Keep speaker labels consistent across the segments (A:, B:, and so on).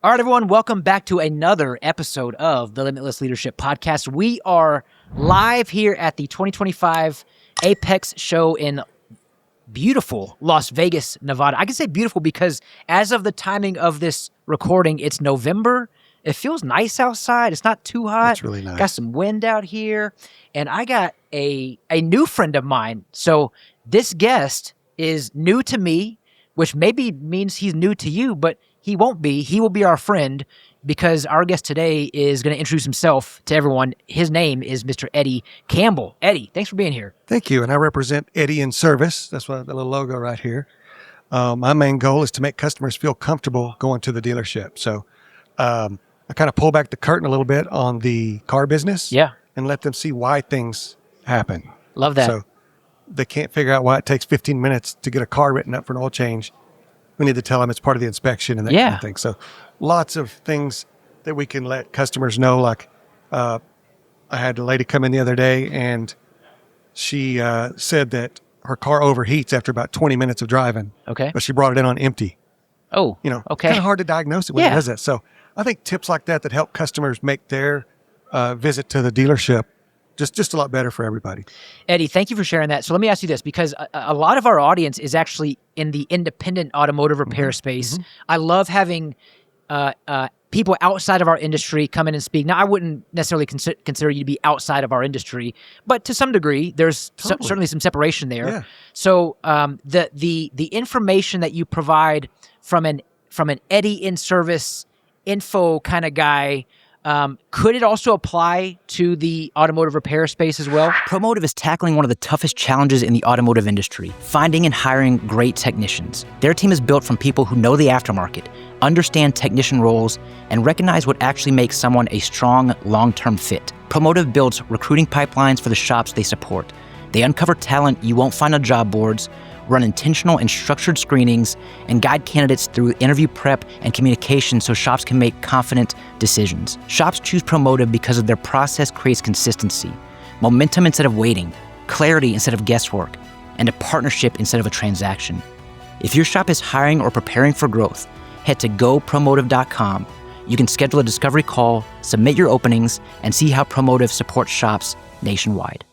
A: All right, everyone, welcome back to another episode of the Limitless Leadership Podcast. We are live here at the 2025 Apex show in beautiful Las Vegas, Nevada. I can say beautiful because as of the timing of this recording, it's November. It feels nice outside. It's not too hot.
B: It's really nice.
A: Got some wind out here. And I got a new friend of mine. So this guest is new to me, which maybe means he's new to you, but he won't be. He will be our friend because our guest today is going to introduce himself to everyone. His name is Mr. Eddie Campbell. Eddie, thanks for being here.
B: Thank you. And I represent Eddie in Service. That's what the little logo right here. My main goal is to make customers feel comfortable going to the dealership. So I kind of pull back the curtain a little bit on the car business and let them see why things happen.
A: Love that.
B: So they can't figure out why it takes 15 minutes to get a car written up for an oil change. We need to tell them it's part of the inspection and that kind of thing. So lots of things that we can let customers know. Like I had a lady come in the other day and she said that her car overheats after about 20 minutes of driving.
A: Okay.
B: But she brought it in on empty.
A: Oh,
B: Okay. Kind of hard to diagnose it when it does that. So I think tips like that help customers make their visit to the dealership just a lot better for everybody.
A: Eddie, thank you for sharing that. So let me ask you this, because a lot of our audience is actually in the independent automotive repair space. I love having people outside of our industry come in and speak. Now, I wouldn't necessarily consider you to be outside of our industry, but to some degree, there's certainly some separation there.
B: Yeah.
A: So the information that you provide from an Eddie in Service info kind of guy, could it also apply to the automotive repair space as well? Promotive is tackling one of the toughest challenges in the automotive industry, finding and hiring great technicians. Their team is built from people who know the aftermarket, understand technician roles, and recognize what actually makes someone a strong, long-term fit. Promotive builds recruiting pipelines for the shops they support. They uncover talent you won't find on job boards, run intentional and structured screenings, and guide candidates through interview prep and communication so shops can make confident decisions. Shops choose Promotive because of their process creates consistency, momentum instead of waiting, clarity instead of guesswork, and a partnership instead of a transaction. If your shop is hiring or preparing for growth, head to gopromotive.com. You can schedule a discovery call, submit your openings, and see how Promotive supports shops nationwide.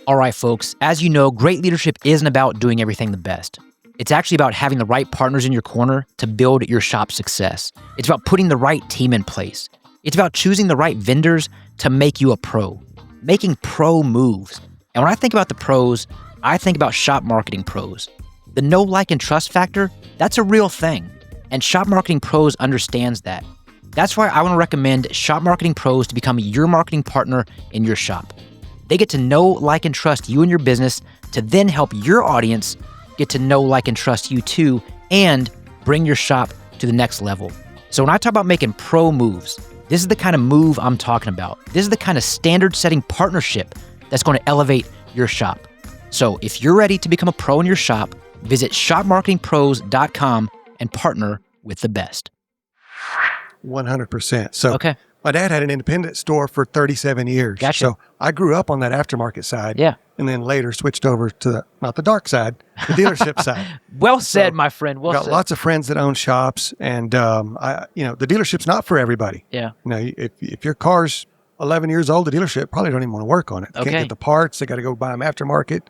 A: All right, folks, as you know, great leadership isn't about doing everything the best. It's actually about having the right partners in your corner to build your shop's success. It's about putting the right team in place. It's about choosing the right vendors to make you a pro, making pro moves. And when I think about the pros, I think about shop marketing pros. The know, like, and trust factor, that's a real thing. And Shop Marketing Pros understands that. That's why I want to recommend Shop Marketing Pros to become your marketing partner in your shop. They get to know, like, and trust you and your business to then help your audience get to know, like, and trust you too, and bring your shop to the next level. So when I talk about making pro moves, this is the kind of move I'm talking about. This is the kind of standard-setting partnership that's going to elevate your shop. So if you're ready to become a pro in your shop, visit shopmarketingpros.com and partner with the best.
B: 100%. So my dad had an independent store for 37 years.
A: Gotcha.
B: So I grew up on that aftermarket side.
A: Yeah.
B: And then later switched over to not the dark side, the dealership side.
A: Well said, my friend. Well said.
B: Got lots of friends that own shops, and the dealership's not for everybody.
A: Yeah.
B: If your car's 11 years old, the dealership probably don't even want to work on it. They can't get the parts. They got to go buy them aftermarket.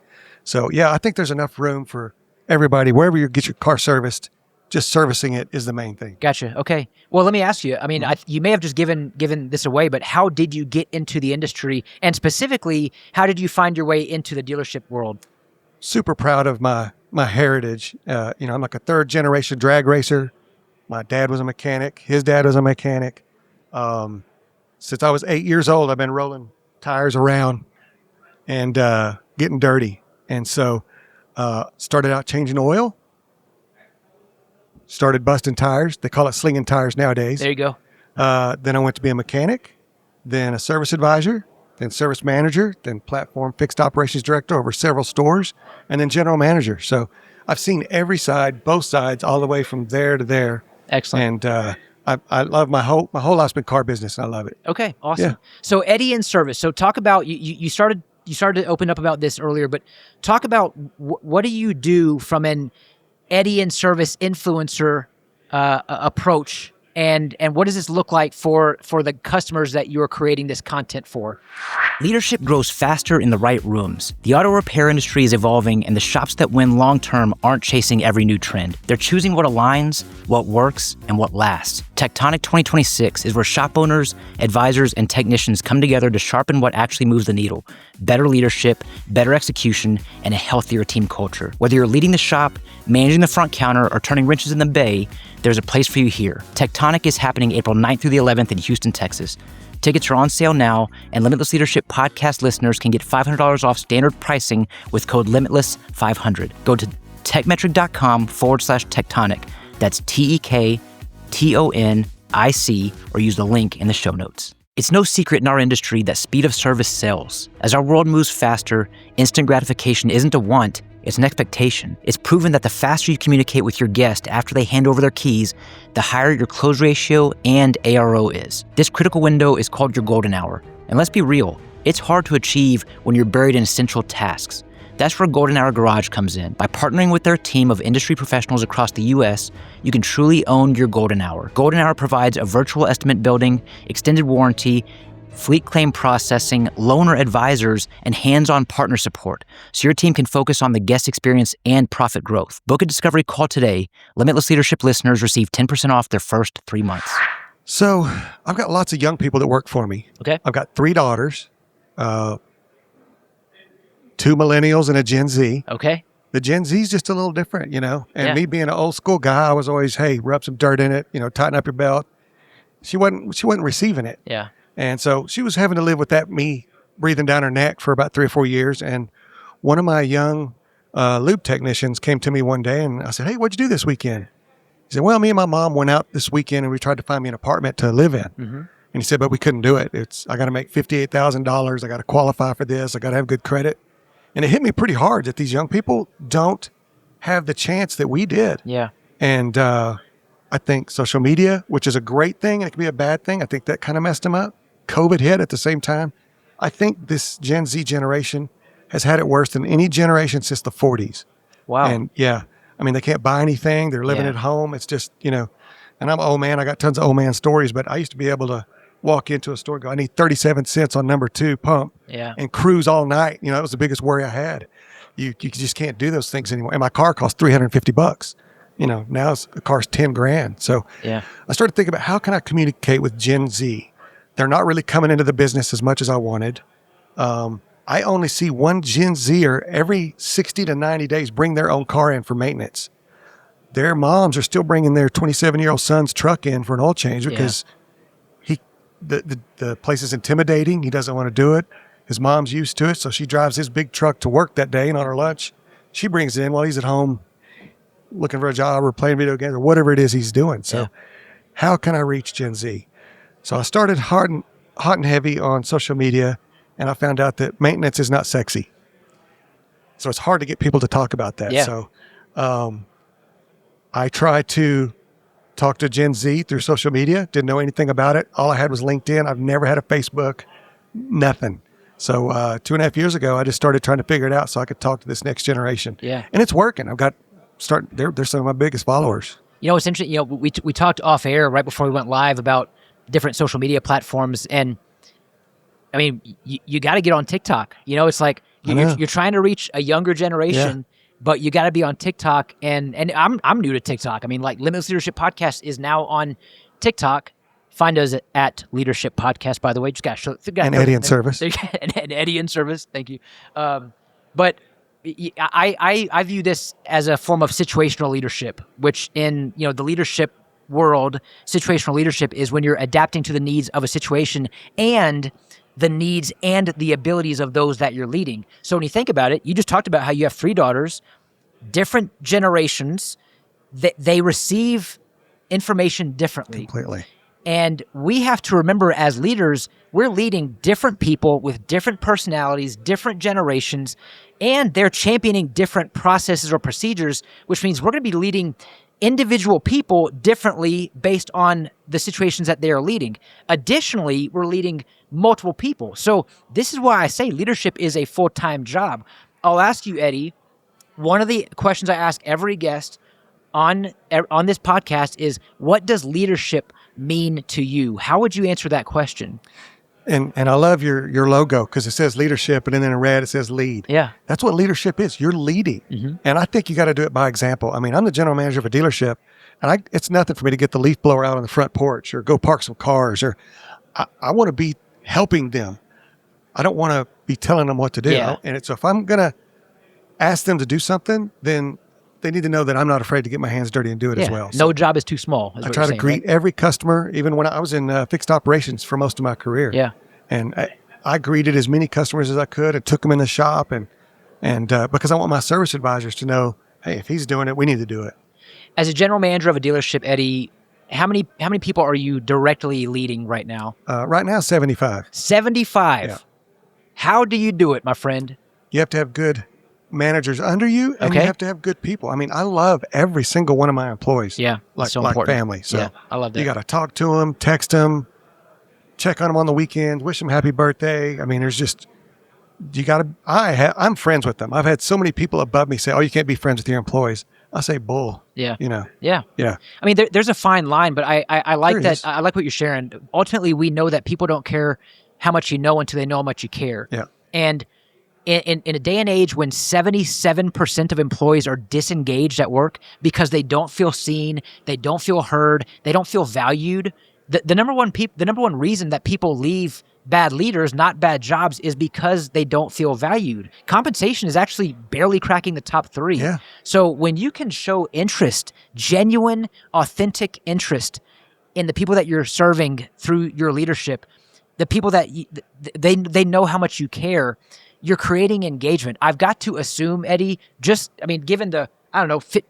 B: So yeah, I think there's enough room for everybody. Wherever you get your car serviced, just servicing it is the main thing.
A: Gotcha. Okay. Well, let me ask you. I mean, you may have just given this away, but how did you get into the industry? And specifically, how did you find your way into the dealership world?
B: Super proud of my heritage. I'm like a third generation drag racer. My dad was a mechanic. His dad was a mechanic. Since I was 8 years old, I've been rolling tires around and getting dirty. And so started out changing oil. Started busting tires. They call it slinging tires nowadays.
A: There you go.
B: Then I went to be a mechanic, then a service advisor, then service manager, then platform fixed operations director over several stores, and then general manager. So I've seen every side, both sides, all the way from there to there.
A: Excellent.
B: And I love my whole life's been car business, and I love it.
A: Okay, awesome.
B: Yeah.
A: So Eddie in Service. So talk about you started to open up about this earlier, but talk about what do you do from an Eddie in Service influencer approach, And what does this look like for the customers that you're creating this content for?
C: Leadership grows faster in the right rooms. The auto repair industry is evolving, and the shops that win long-term aren't chasing every new trend. They're choosing what aligns, what works, and what lasts. Tectonic 2026 is where shop owners, advisors, and technicians come together to sharpen what actually moves the needle. Better leadership, better execution, and a healthier team culture. Whether you're leading the shop, managing the front counter, or turning wrenches in the bay, there's a place for you here. Tectonic is happening April 9th through the 11th in Houston, Texas. Tickets are on sale now, and Limitless Leadership podcast listeners can get $500 off standard pricing with code LIMITLESS500. Go to techmetric.com/tectonic. That's TEKTONIC, or use the link in the show notes. It's no secret in our industry that speed of service sells. As our world moves faster, instant gratification isn't a want, it's an expectation. It's proven that the faster you communicate with your guest after they hand over their keys, the higher your close ratio and ARO is. This critical window is called your golden hour. And let's be real, it's hard to achieve when you're buried in essential tasks. That's where Golden Hour Garage comes in. By partnering with their team of industry professionals across the U.S., you can truly own your golden hour. Golden Hour provides a virtual estimate building, extended warranty, fleet claim processing, loaner advisors, and hands-on partner support, so your team can focus on the guest experience and profit growth. Book a discovery call today. Limitless Leadership listeners receive 10% off their first 3 months.
B: So I've got lots of young people that work for me.
A: Okay.
B: I've got 3 daughters, 2 millennials and a Gen Z.
A: Okay.
B: The Gen Z is just a little different, And me being an old school guy, I was always, hey, rub some dirt in it, tighten up your belt. She wasn't receiving it.
A: Yeah.
B: And so she was having to live with that, me breathing down her neck for about 3 or 4 years. And one of my young Lube technicians came to me one day and I said, hey, what'd you do this weekend? He said, well, me and my mom went out this weekend and we tried to find me an apartment to live in. Mm-hmm. And he said, but we couldn't do it. I got to make $58,000. I got to qualify for this. I got to have good credit. And it hit me pretty hard that these young people don't have the chance that we did.
A: Yeah.
B: And I think social media, which is a great thing, and it can be a bad thing, I think that kind of messed them up. COVID hit at the same time. I think this Gen Z generation has had it worse than any generation since the 40s.
A: Wow.
B: And yeah, I mean, they can't buy anything. They're living at home. It's just, and I'm an old man. I got tons of old man stories, but I used to be able to walk into a store and go, I need 37 cents on number 2 pump and cruise all night. That was the biggest worry I had. You just can't do those things anymore. And my car cost $350. Now the car's $10,000. So I started thinking about how can I communicate with Gen Z? They're not really coming into the business as much as I wanted. I only see one Gen Zer every 60 to 90 days bring their own car in for maintenance. Their moms are still bringing their 27-year-old son's truck in for an oil change because the place is intimidating. He doesn't want to do it. His mom's used to it, so she drives his big truck to work that day, and on her lunch, she brings it in while he's at home looking for a job or playing video games or whatever it is he's doing. So how can I reach Gen Z? So I started hot and heavy on social media, and I found out that maintenance is not sexy. So it's hard to get people to talk about that.
A: Yeah.
B: So I try to talk to Gen Z through social media. Didn't know anything about it. All I had was LinkedIn. I've never had a Facebook, nothing. So 2.5 years ago, I just started trying to figure it out so I could talk to this next generation.
A: Yeah.
B: And it's working. They're some of my biggest followers.
A: It's interesting. We talked off air right before we went live about different social media platforms. And I mean, you got to get on TikTok. It's like you're trying to reach a younger generation, but you got to be on TikTok. And I'm new to TikTok. I mean, like Limitless Leadership Podcast is now on TikTok. Find us at Leadership Podcast, by the way. Just got to show.
B: And Eddie in Service.
A: And Eddie in Service. Thank you. But I view this as a form of situational leadership, which in the leadership world, situational leadership is when you're adapting to the needs of a situation and the needs and the abilities of those that you're leading. So when you think about it, you just talked about how you have 3 daughters, different generations, they receive information differently.
B: Completely.
A: And we have to remember as leaders, we're leading different people with different personalities, different generations, and they're championing different processes or procedures, which means we're going to be leading individual people differently based on the situations that they are leading. Additionally, we're leading multiple people. So this is why I say leadership is a full-time job. I'll ask you, Eddie, one of the questions I ask every guest on this podcast is, what does leadership mean to you? How would you answer that question?
B: And I love your logo because it says leadership, and then in red it says lead.
A: Yeah.
B: That's what leadership is. You're leading.
A: Mm-hmm.
B: And I think you got to do it by example. I mean, I'm the general manager of a dealership, and it's nothing for me to get the leaf blower out on the front porch or go park some cars, or I want to be helping them. I don't want to be telling them what to do.
A: Yeah.
B: And so if I'm going to ask them to do something, then they need to know that I'm not afraid to get my hands dirty and do it as well.
A: No job is too small.
B: I try to greet every customer, even when I was in fixed operations for most of my career.
A: Yeah.
B: And I greeted as many customers as I could and took them in the shop. And because I want my service advisors to know, hey, if he's doing it, we need to do it.
A: As a general manager of a dealership, Eddie, how many people are you directly leading right now?
B: Right now, 75.
A: 75.
B: Yeah.
A: How do you do it, my friend?
B: You have to have good managers under you, and you have to have good people. I mean, I love every single one of my employees.
A: Yeah,
B: like
A: so
B: family. So
A: yeah, I love that.
B: You got to talk to them, text them, check on them on the weekends, wish them happy birthday. I mean, there's just I'm friends with them. I've had so many people above me say, "Oh, you can't be friends with your employees." I say, "Bull."
A: Yeah.
B: Yeah.
A: I mean, there's a fine line, but I like
B: There
A: that.
B: is.
A: I like what you're sharing. Ultimately, we know that people don't care how much you know until they know how much you care.
B: Yeah.
A: And in a day and age when 77% of employees are disengaged at work because they don't feel seen, they don't feel heard, they don't feel valued, the number one reason that people leave bad leaders, not bad jobs, is because they don't feel valued. Compensation is actually barely cracking the top 3.
B: Yeah.
A: So when you can show interest, genuine, authentic interest in the people that you're serving through your leadership, the people that they know how much you care, you're creating engagement. I've got to assume, Eddie, given the,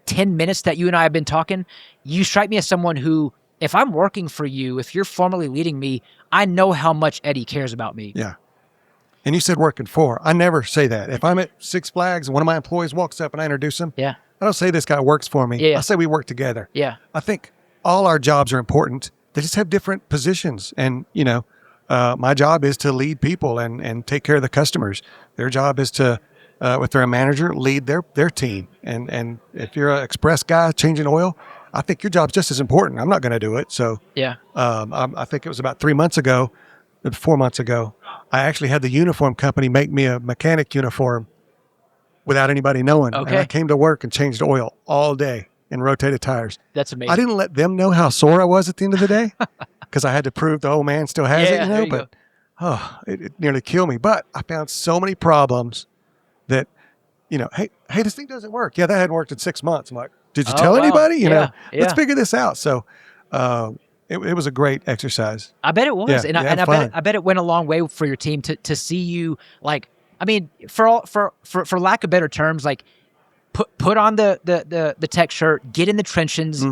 A: 10 minutes that you and I have been talking, you strike me as someone who, if I'm working for you, if you're formally leading me, I know how much Eddie cares about me.
B: Yeah. And you said working for. I never say that. If I'm at Six Flags and one of my employees walks up and I introduce him,
A: Yeah.
B: I don't say this guy works for me.
A: Yeah.
B: I say we work together.
A: Yeah.
B: I think all our jobs are important. They just have different positions. And, my job is to lead people and take care of the customers. Their job is to, if they're a manager, lead their team. And if you're an express guy changing oil, I think your job's just as important. I'm not going to do it. So
A: Yeah.
B: I think it was about 4 months ago, I actually had the uniform company make me a mechanic uniform without anybody knowing.
A: Okay.
B: And I came to work and changed oil all day and rotated tires.
A: That's amazing.
B: I didn't let them know how sore I was at the end of the day because I had to prove the old man still has
A: Yeah,
B: it,
A: there you
B: but it nearly killed me. But I found so many problems that, hey, this thing doesn't work. Yeah, that hadn't worked in 6 months. I'm like, did you tell
A: wow.
B: anybody?
A: Yeah.
B: Let's figure this out. So it was a great exercise.
A: I bet it was,
B: Yeah,
A: and I bet it went a long way for your team to see you, like, I mean, for lack of better terms, like put on the tech shirt, get in the trenches,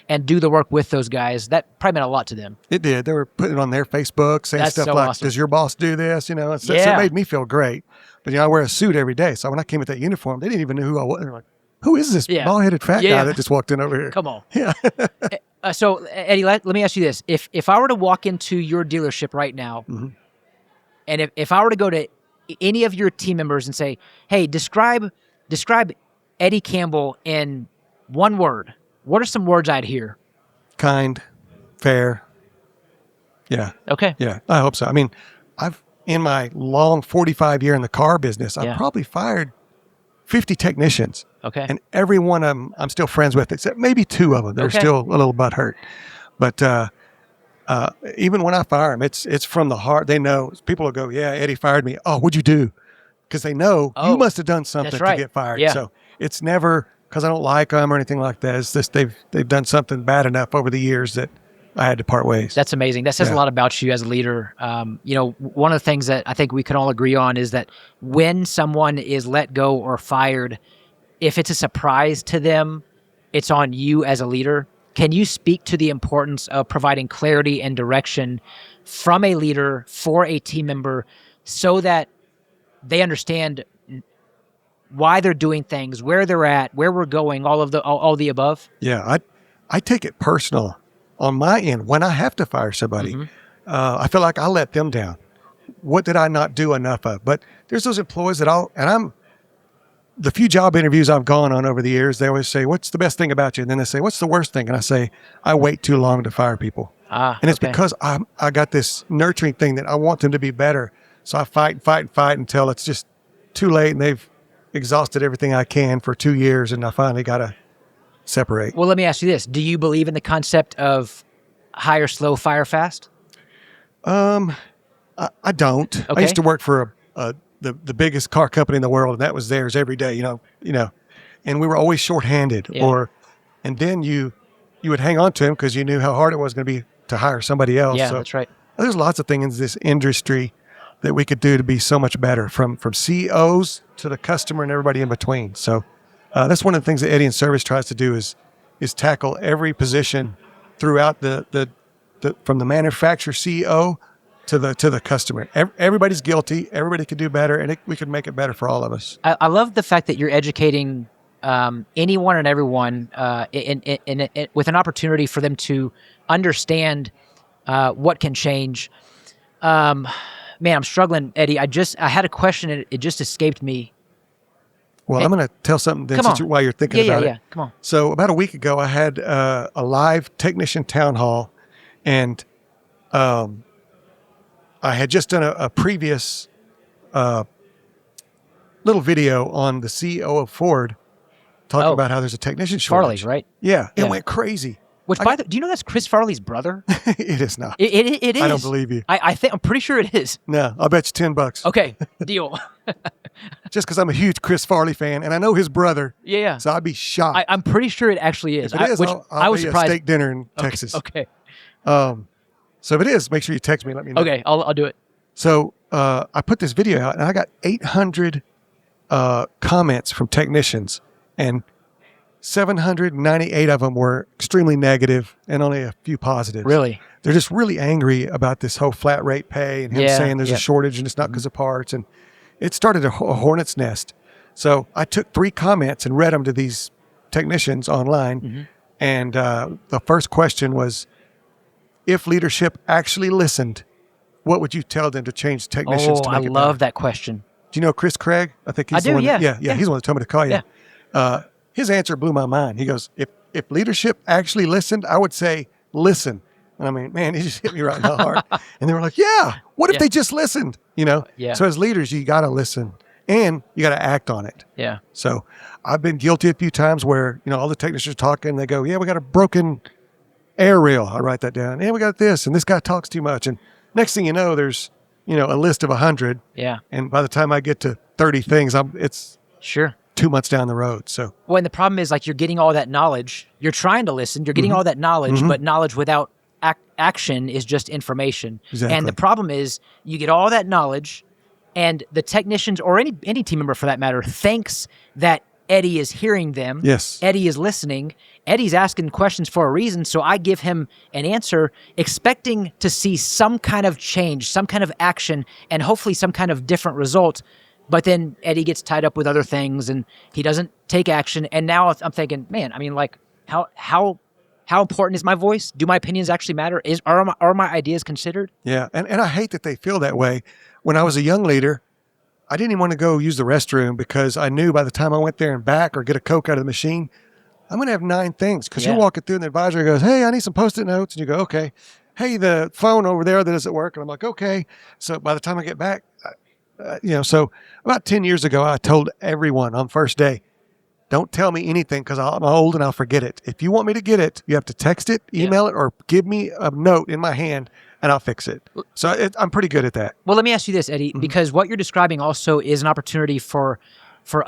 A: and do the work with those guys. That probably meant a lot to them.
B: It did. They were putting it on their Facebook, saying
A: That's
B: stuff
A: so
B: like,
A: awesome.
B: "Does your boss do this?" So
A: Yeah.
B: it made me feel great. But I wear a suit every day, so when I came with that uniform, they didn't even know who I was. They're like, "Who is this
A: Yeah.
B: bald-headed fat
A: Yeah.
B: guy that just walked in over here?"
A: Come on.
B: Yeah.
A: So Eddie, let me ask you this: if I were to walk into your dealership right now, and if I were to go to any of your team members and say, "Hey, describe Eddie Campbell in one word," what are some words I'd hear?
B: Kind, fair. Yeah.
A: Okay.
B: Yeah, I hope so. I mean, in my long 45 year in the car business,
A: Yeah.
B: I've probably fired 50 technicians.
A: Okay.
B: And every one of them I'm still friends with, except maybe 2 of them. They're
A: Okay.
B: still a little butthurt. But even when I fire them, it's from the heart. They know. People will go, "Yeah, Eddie fired me." "Oh, what'd you do?" Because they know you must have done something
A: that's right.
B: to get fired.
A: Yeah.
B: So it's never because I don't like them or anything like that. It's just they've done something bad enough over the years that I had to part ways.
A: That's amazing. That says a
B: Yeah.
A: lot about you as a leader. One of the things that I think we can all agree on is that when someone is let go or fired, if it's a surprise to them, it's on you as a leader. Can you speak to the importance of providing clarity and direction from a leader for a team member so that they understand why they're doing things, where they're at, where we're going, all the above?
B: Yeah, I take it personal on my end when I have to fire somebody. I feel like I let them down. What did I not do enough of? But there's those employees that I'm the few job interviews I've gone on over the years, they always say, "What's the best thing about you?" And then they say, "What's the worst thing?" And I say, "I wait too long to fire people." And it's because I got this nurturing thing that I want them to be better. So I fight until it's just too late and they've exhausted everything I can for 2 years, and I finally got to separate.
A: Well, let me ask you this. Do you believe in the concept of hire slow, fire fast?
B: I don't.
A: Okay.
B: I used to work for the biggest car company in the world, and that was theirs every day, you know, and we were always shorthanded. And then you would hang on to him because you knew how hard it was going to be to hire somebody else.
A: Yeah,
B: so
A: that's right.
B: There's lots of things in this industry that we could do to be so much better, from CEOs to the customer and everybody in between. So that's one of the things that Eddie in Service tries to do is tackle every position throughout the from the manufacturer CEO to the customer. Everybody's guilty. Everybody could do better, and we could make it better for all of us.
A: I love the fact that you're educating anyone and everyone in with an opportunity for them to understand what can change. Man, I'm struggling, Eddie. I had a question and it just escaped me.
B: Well, I'm going to tell something then while you're thinking about it.
A: Yeah, come on.
B: So about a week ago, I had a live technician town hall, and I had just done a previous little video on the CEO of Ford talking about how there's a technician shortage.
A: Farley, right?
B: Yeah, it went crazy.
A: Which, do you know that's Chris Farley's brother?
B: It is not.
A: It is.
B: I don't believe you.
A: I'm pretty sure it is.
B: No, I'll bet you $10.
A: Okay, deal.
B: Just because I'm a huge Chris Farley fan, and I know his brother.
A: Yeah.
B: So I'd be shocked.
A: I'm pretty sure it actually is.
B: If it is,
A: which
B: I'll
A: I was
B: be
A: surprised.
B: At steak dinner in Texas.
A: Okay.
B: So if it is, make sure you text me and let me know.
A: Okay, I'll do it.
B: So I put this video out, and I got 800 comments from technicians, and 798 of them were extremely negative and only a few positives.
A: Really?
B: They're just really angry about this whole flat rate pay and him saying there's a shortage and it's not because of parts. And it started a hornet's nest. So I took 3 comments and read them to these technicians online. And the first question was, if leadership actually listened, what would you tell them to change technicians to make it better?
A: I love that question.
B: Do you know Chris Craig? I think he's the one. Yeah, he's the one that told me to call you.
A: Yeah.
B: His answer blew my mind. He goes, if leadership actually listened, I would say listen. And I mean, man, he just hit me right in the heart. And they were like, yeah, what if they just listened? You know?
A: Yeah.
B: So as leaders, you got to listen and you got to act on it.
A: Yeah.
B: So I've been guilty a few times where, all the technicians are talking, they go, yeah, we got a broken air rail. I write that down. Yeah, we got this, and this guy talks too much. And next thing you know, there's, a list of 100.
A: Yeah.
B: And by the time I get to 30 things, it's
A: sure
B: 2 months down the road. So,
A: well, and the problem is, like, you're getting all that knowledge. You're trying to listen. You're getting all that knowledge, but knowledge without action is just information.
B: Exactly.
A: And the problem is, you get all that knowledge, and the technicians or any team member for that matter thinks that Eddie is hearing them.
B: Yes.
A: Eddie is listening. Eddie's asking questions for a reason, so I give him an answer expecting to see some kind of change, some kind of action, and hopefully some kind of different result. But then Eddie gets tied up with other things, and he doesn't take action. And now I'm thinking, man, I mean, like, how important is my voice? Do my opinions actually matter? Are my ideas considered?
B: Yeah, and I hate that they feel that way. When I was a young leader, I didn't even want to go use the restroom because I knew by the time I went there and back or get a Coke out of the machine, I'm going to have 9 things. Because you're walking through and the advisor goes, hey, I need some Post-it notes. And you go, okay. Hey, the phone over there that doesn't work. And I'm like, okay. So by the time I get back, so about 10 years ago, I told everyone on first day, don't tell me anything because I'm old and I'll forget it. If you want me to get it, you have to text it, email it, or give me a note in my hand and I'll fix it. So I'm pretty good at that.
A: Well, let me ask you this, Eddie, because what you're describing also is an opportunity for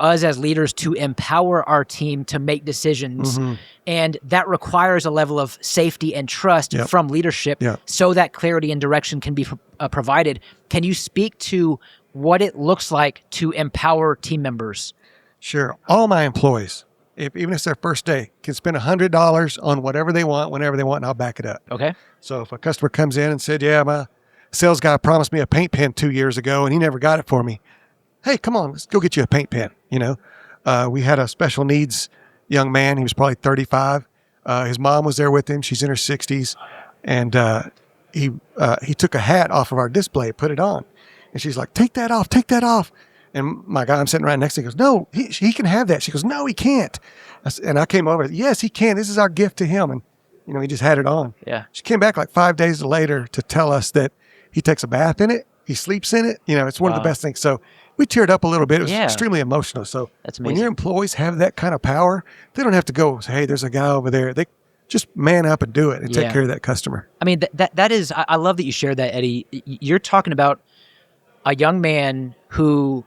A: us as leaders to empower our team to make decisions. And that requires a level of safety and trust from leadership so that clarity and direction can be provided. Can you speak to what it looks like to empower team members?
B: Sure. All my employees, even if it's their first day, can spend $100 on whatever they want, whenever they want, and I'll back it up.
A: Okay.
B: So if a customer comes in and said, yeah, my sales guy promised me a paint pen 2 years ago and he never got it for me. Hey, come on, let's go get you a paint pen. We had a special needs young man. He was probably 35. His mom was there with him. She's in her 60s. And he took a hat off of our display, put it on. And she's like, take that off. And my guy I'm sitting right next to goes, no, he can have that. She goes, no, he can't. And I came over, yes, he can. This is our gift to him. And, he just had it on.
A: Yeah.
B: She came back like 5 days later to tell us that he takes a bath in it. He sleeps in it. It's one of the best things. So we teared up a little bit. It was extremely emotional. So
A: that's amazing.
B: When your employees have that kind of power, they don't have to go say, hey, there's a guy over there. They just man up and do it and take care of that customer.
A: I mean, that is, I love that you shared that, Eddie. You're talking about a young man who,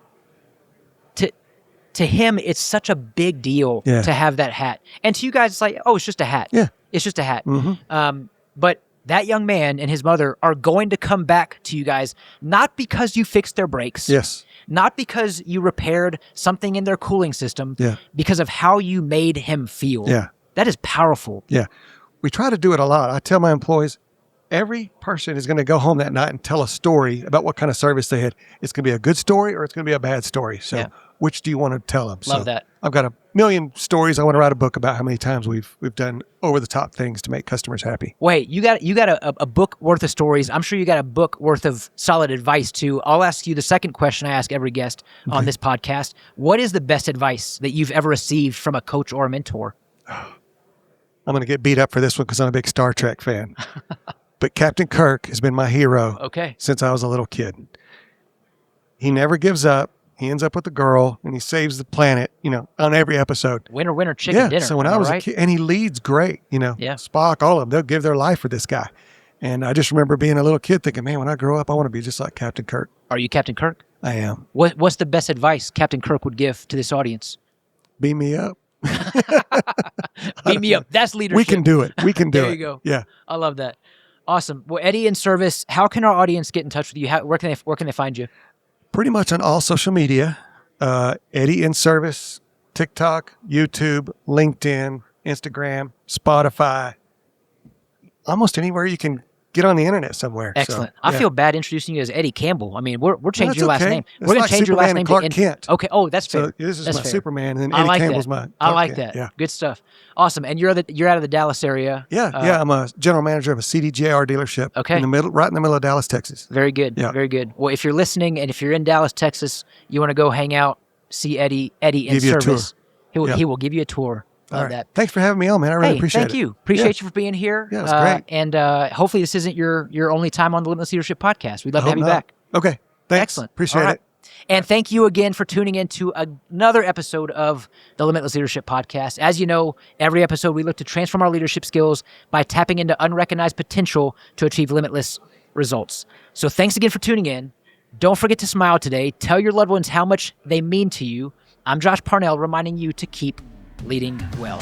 A: to him, it's such a big deal to have that hat. And to you guys, it's like, oh, it's just a hat.
B: Yeah.
A: It's just a hat.
B: Mm-hmm.
A: But that young man and his mother are going to come back to you guys, not because you fixed their brakes.
B: Yes.
A: Not because you repaired something in their cooling system.
B: Yeah.
A: Because of how you made him feel.
B: Yeah.
A: That is powerful.
B: Yeah. We try to do it a lot. I tell my employees, every person is going to go home that night and tell a story about what kind of service they had. It's going to be a good story or it's going to be a bad story. So which do you want to tell them?
A: Love that.
B: I've got a million stories. I want to write a book about how many times we've done over the top things to make customers happy.
A: Wait, you got a book worth of stories. I'm sure you got a book worth of solid advice too. I'll ask you the second question I ask every guest on this podcast. What is the best advice that you've ever received from a coach or a mentor?
B: I'm going to get beat up for this one because I'm a big Star Trek fan. But Captain Kirk has been my hero since I was a little kid. He never gives up. He ends up with a girl, and he saves the planet, on every episode.
A: Winner, winner, chicken dinner.
B: So when I was a kid, and he leads great, Spock, all of them, they'll give their life for this guy. And I just remember being a little kid thinking, man, when I grow up, I want to be just like Captain Kirk.
A: Are you Captain Kirk?
B: I am.
A: What's the best advice Captain Kirk would give to this audience?
B: Beam me up.
A: Beam me up. That's leadership.
B: We can do it. We can do it.
A: There you go.
B: Yeah.
A: I love that. Awesome. Well, Eddie in Service, how can our audience get in touch with you? Where can they find you?
B: Pretty much on all social media. Eddie in Service, TikTok, YouTube, LinkedIn, Instagram, Spotify, almost anywhere you can get on the internet somewhere.
A: Excellent.
B: So,
A: I feel bad introducing you as Eddie Campbell. I mean, we're changing your last name.
B: It's
A: We're going
B: like
A: to change your last name
B: Clark
A: to
B: Kent.
A: Okay. Oh, that's fair.
B: So this is
A: that's
B: my
A: fair.
B: Superman, and Eddie Campbell's my Clark
A: I like
B: Kent.
A: that.
B: Yeah.
A: Good stuff. Awesome. And you're out of the Dallas area.
B: Yeah. I'm a general manager of a CDJR dealership.
A: Okay.
B: Right in the middle of Dallas, Texas.
A: Very good.
B: Yeah.
A: Very good. Well, if you're listening and if you're in Dallas, Texas, you want to go hang out, see Eddie in Service. He will give you a tour. Love that.
B: Thanks for having me on, man. I really appreciate it.
A: Thank you. Appreciate you for being here.
B: Yeah, it was great.
A: And hopefully this isn't your only time on the Limitless Leadership Podcast. We'd love to have you back.
B: Okay. Thanks.
A: Excellent.
B: Appreciate it.
A: And thank you again for tuning in to another episode of the Limitless Leadership Podcast. As you know, every episode we look to transform our leadership skills by tapping into unrecognized potential to achieve limitless results. So thanks again for tuning in. Don't forget to smile today. Tell your loved ones how much they mean to you. I'm Josh Parnell, reminding you to keep leading well.